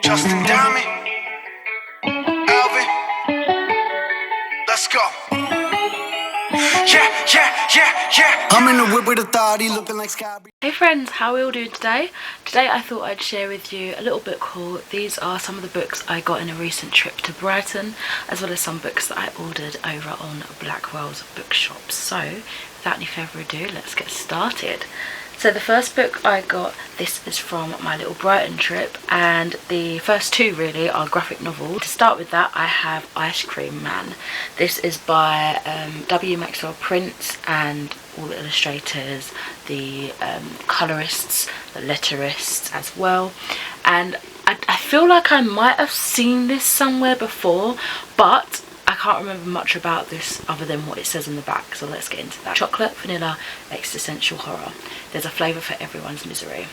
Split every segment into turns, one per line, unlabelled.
Justin Diamond, Alvin, let's go. Yeah. I'm in the whip with authority, looking like Sky.
Hey friends, how are we all doing today? Today I thought I'd share with you a little book haul. These are some of the books I got in a recent trip to Brighton, as well as some books that I ordered over on Blackwell's Bookshop. So without any further ado, let's get started. So the first book I got, this is from my little Brighton trip, and the first two really are graphic novels. To start with that, I have Ice Cream Man. This is by W. Maxwell Prince and all the illustrators, the colorists, the letterists as well. And I feel like I might have seen this somewhere before, but I can't remember much about this other than what it says in the back, so let's get into that. Chocolate, vanilla, existential horror. There's a flavour for everyone's misery.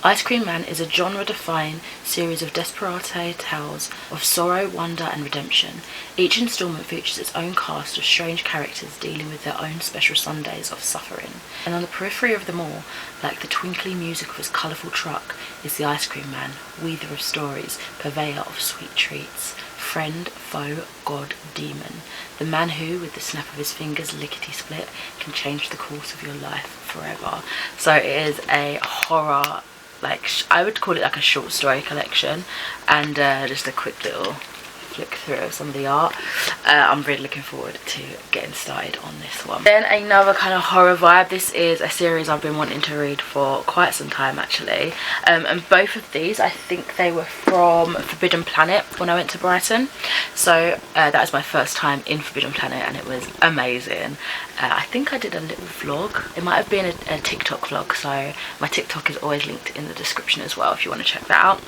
Ice Cream Man is a genre-defying series of desperate tales of sorrow, wonder and redemption. Each instalment features its own cast of strange characters dealing with their own special Sundays of suffering. And on the periphery of them all, like the twinkly music of his colourful truck, is the Ice Cream Man, weaver of stories, purveyor of sweet treats. Friend, foe, god, demon. The man who, with the snap of his fingers lickety-split, can change the course of your life forever. So it is a horror, like, I would call it like a short story collection, and just a quick little flick through of some of the art. I'm really looking forward to getting started on this one. Then another kind of horror vibe. This is a series I've been wanting to read for quite some time actually, and both of these I think they were from Forbidden Planet when I went to Brighton. So that was my first time in Forbidden Planet and it was amazing. I think I did a little vlog. It might have been a TikTok vlog, so my TikTok is always linked in the description as well if you want to check that out.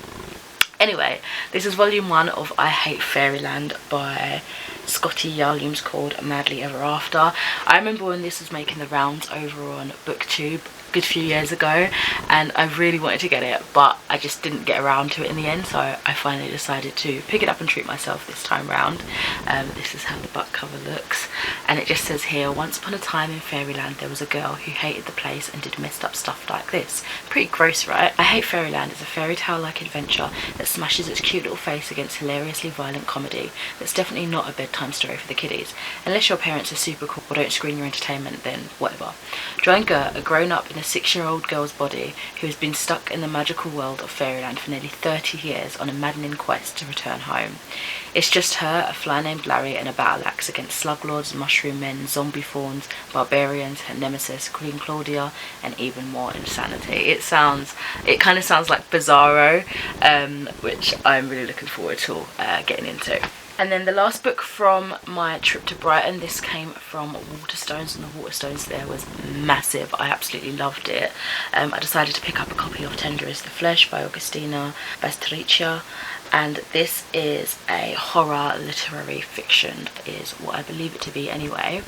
Anyway, this is volume 1 of I Hate Fairyland by Scotty Yalliams, called Madly Ever After. I remember when this was making the rounds over on Booktube a good few years ago, and I really wanted to get it, but I just didn't get around to it in the end, so I finally decided to pick it up and treat myself this time round. This is how the back cover looks, and it just says here, once upon a time in Fairyland there was a girl who hated the place and did messed up stuff like this. Pretty gross, right? I Hate Fairyland is a fairy tale like adventure that smashes its cute little face against hilariously violent comedy that's definitely not a bedtime story for the kiddies. Unless your parents are super cool or don't screen your entertainment, then whatever. Join Gert, a grown-up in a 6-year-old girl's body who has been stuck in the magical world of Fairyland for nearly 30 years on a maddening quest to return home. It's just her, a fly named Larry, and a battle axe against sluglords, mushroom men, zombie fawns, barbarians, her nemesis, Queen Claudia, and even more insanity. It kind of sounds like Bizarro, which I'm really looking forward to getting into. And then the last book from my trip to Brighton, this came from Waterstones, and the Waterstones there was massive. I absolutely loved it. I decided to pick up a copy of Tender is the Flesh by Augustina Basterriccia, and this is a horror literary fiction, is what I believe it to be anyway.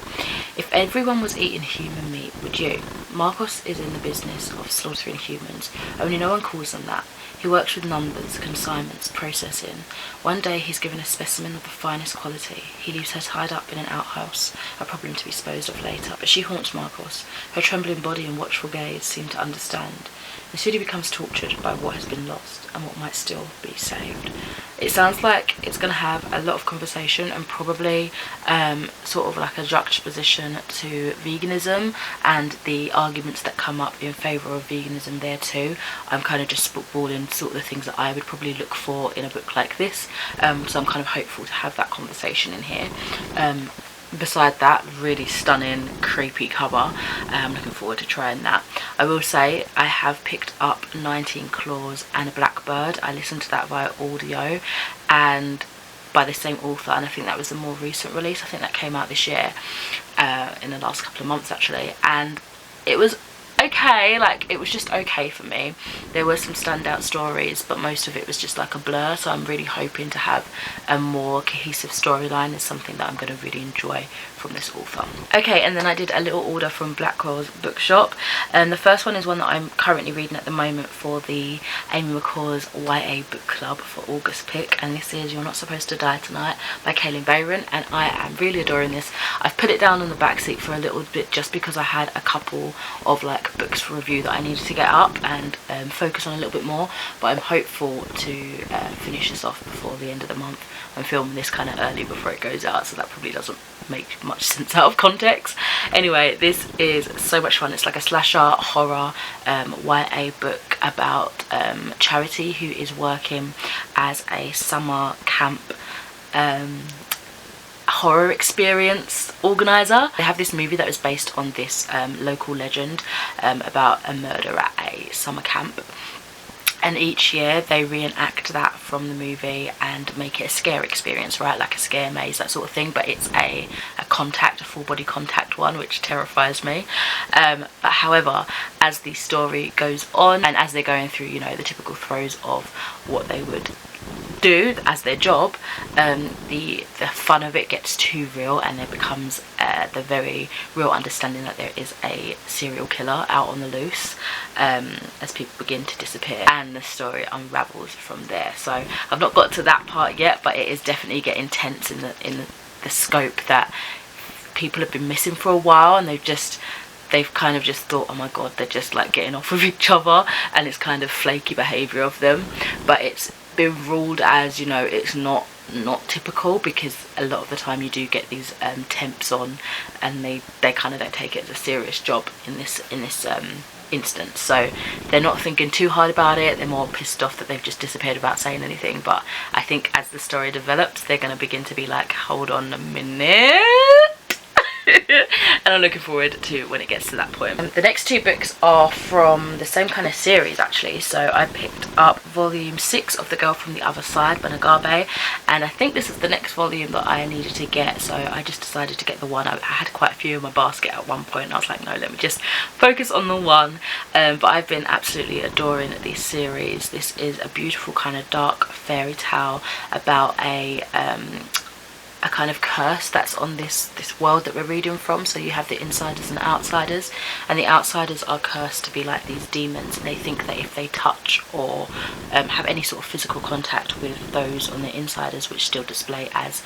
If everyone was eating human meat, would you? Marcos is in the business of slaughtering humans, only no one calls them that. He works with numbers, consignments, processing. One day he's given a specimen of the finest quality. He leaves her tied up in an outhouse, a problem to be disposed of later. But she haunts Marcos. Her trembling body and watchful gaze seem to understand. And soon he becomes tortured by what has been lost and what might still be saved. It sounds like it's going to have a lot of conversation and probably sort of like a juxtaposition to veganism and the arguments that come up in favour of veganism there too. I'm kind of just spitballing sort of the things that I would probably look for in a book like this, so I'm kind of hopeful to have that conversation in here. Beside that, really stunning, creepy cover. I'm looking forward to trying that. I will say I have picked up 19 Claws and a Blackbird. I listened to that via audio and by the same author, and I think that was the more recent release. I think that came out this year, in the last couple of months actually, and it was okay. Like, it was just okay for me. There were some standout stories, but most of it was just like a blur, so I'm really hoping to have a more cohesive storyline. Is something that I'm going to really enjoy from this author. Okay, and then I did a little order from Blackwell's Bookshop, and the first one is one that I'm currently reading at the moment for the Amy McCaw's YA book club for August pick, and this is You're Not Supposed to Die Tonight by Kaylin Bayron, and I am really adoring this. I've put it down on the back seat for a little bit just because I had a couple of like books for review that I needed to get up and focus on a little bit more, but I'm hopeful to finish this off before the end of the month. I'm filming this kind of early before it goes out, so that probably doesn't make much sense out of context. Anyway, this is so much fun. It's like a slasher horror YA book about Charity, who is working as a summer camp horror experience organizer. They have this movie that was based on this local legend about a murder at a summer camp, and each year they reenact that from the movie and make it a scare experience, right, like a scare maze, that sort of thing, but it's a full body contact one, which terrifies me. But however, as the story goes on and as they're going through, you know, the typical throes of what they would do as their job, the fun of it gets too real, and there becomes the very real understanding that there is a serial killer out on the loose as people begin to disappear, and the story unravels from there. So I've not got to that part yet, but it is definitely getting tense in the scope that people have been missing for a while, and they've kind of just thought, oh my god, they're just like getting off with each other, and it's kind of flaky behaviour of them, but it's been ruled as, you know, it's not typical, because a lot of the time you do get these temps on, and they kind of don't take it as a serious job in this instance. So they're not thinking too hard about it, they're more pissed off that they've just disappeared without saying anything. But I think as the story develops, they're going to begin to be like, hold on a minute. And I'm looking forward to when it gets to that point. The next two books are from the same kind of series actually. So I picked up volume 6 of The Girl from the Other Side by Nagabe, and I think this is the next volume that I needed to get, so I just decided to get the one. I had quite a few in my basket at one point, and I was like, no, let me just focus on the one. But I've been absolutely adoring this series. This is a beautiful kind of dark fairy tale about a kind of curse that's on this world that we're reading from. So you have the insiders and the outsiders, and the outsiders are cursed to be like these demons, and they think that if they touch or have any sort of physical contact with those on the insiders, which still display as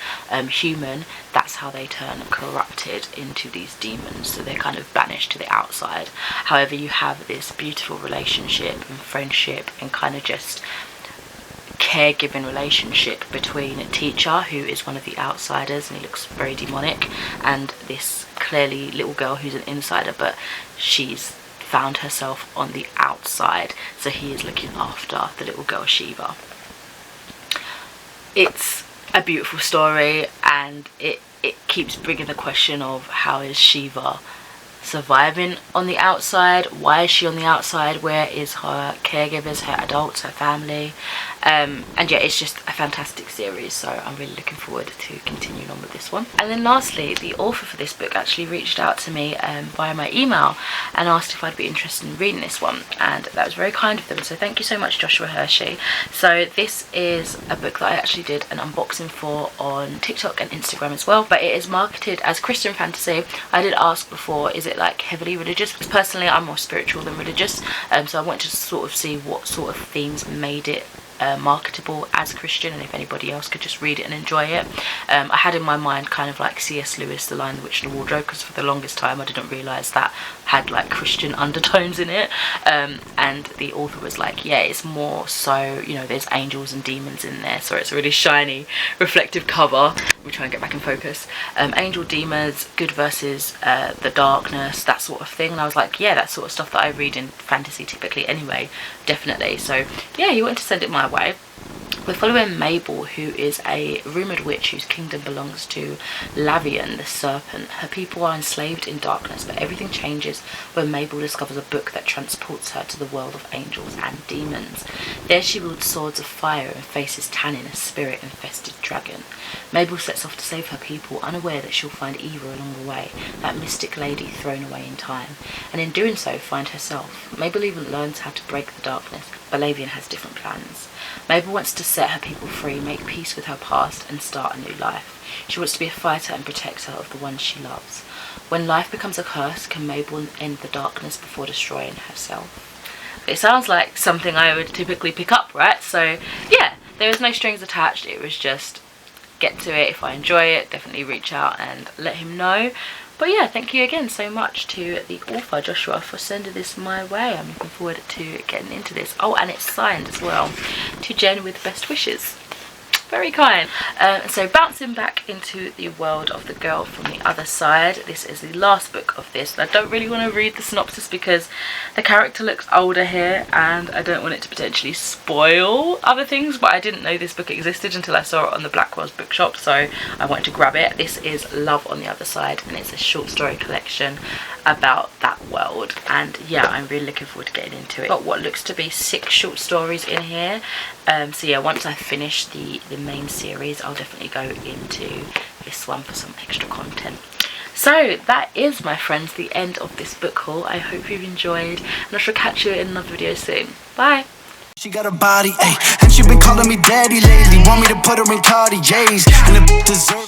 human, that's how they turn corrupted into these demons, so they're kind of banished to the outside. However, you have this beautiful relationship and friendship and kind of just caregiving relationship between a teacher, who is one of the outsiders and he looks very demonic, and this clearly little girl who's an insider, but she's found herself on the outside, so he is looking after the little girl Shiva. It's a beautiful story, and it keeps bringing the question of how is Shiva surviving on the outside? Why is she on the outside? Where is her caregivers, her adults, her family? And yeah, it's just a fantastic series, so I'm really looking forward to continuing on with this one. And then lastly, the author for this book actually reached out to me via my email and asked if I'd be interested in reading this one, and that was very kind of them, so thank you so much, Joshua Hershey. So this is a book that I actually did an unboxing for on TikTok and Instagram as well, but it is marketed as Christian fantasy. I did ask before, is it like heavily religious? Because personally I'm more spiritual than religious, so I wanted to sort of see what sort of themes made it marketable as Christian, and if anybody else could just read it and enjoy it. I had in my mind kind of like C.S. Lewis, The Lion, the Witch and the Wardrobe, because for the longest time I didn't realise that had like Christian undertones in it, and the author was like, yeah, it's more so, you know, there's angels and demons in there, so it's a really shiny reflective cover. Let me try and get back in focus. Angel, demons, good versus the darkness, that sort of thing, and I was like, yeah, that sort of stuff that I read in fantasy typically anyway, definitely. So yeah, he wanted to send it my way. We're following Mabel, who is a rumoured witch whose kingdom belongs to Lavian, the serpent. Her people are enslaved in darkness, but everything changes when Mabel discovers a book that transports her to the world of angels and demons. There she wields swords of fire and faces Tannin, a spirit-infested dragon. Mabel sets off to save her people, unaware that she'll find Eva along the way, that mystic lady thrown away in time, and in doing so find herself. Mabel even learns how to break the darkness Balavian has different plans. Mabel wants to set her people free, make peace with her past and start a new life. She wants to be a fighter and protector of the ones she loves. When life becomes a curse, can Mabel end the darkness before destroying herself? It sounds like something I would typically pick up, right? So yeah, there was no strings attached. It was just get to it. If I enjoy it, definitely reach out and let him know. But yeah, thank you again so much to the author Joshua for sending this my way. I'm looking forward to getting into this. Oh, and it's signed as well. To Jen with best wishes. Very kind. So bouncing back into the world of The Girl from the Other Side. This is the last book of this. I don't really want to read the synopsis because the character looks older here and I don't want it to potentially spoil other things, but I didn't know this book existed until I saw it on the Blackwell's Bookshop, so I wanted to grab it. This is Love on the Other Side and it's a short story collection about that world, and yeah, I'm really looking forward to getting into it. Got what looks to be 6 short stories in here, so yeah, once I finish the main series I'll definitely go into this one for some extra content. So that is, my friends, the end of this book haul. I hope you've enjoyed and I shall catch you in another video soon. Bye.
She got a body, ayy, and she been calling me daddy lately. Want me to put her in Cartiers, and the deserve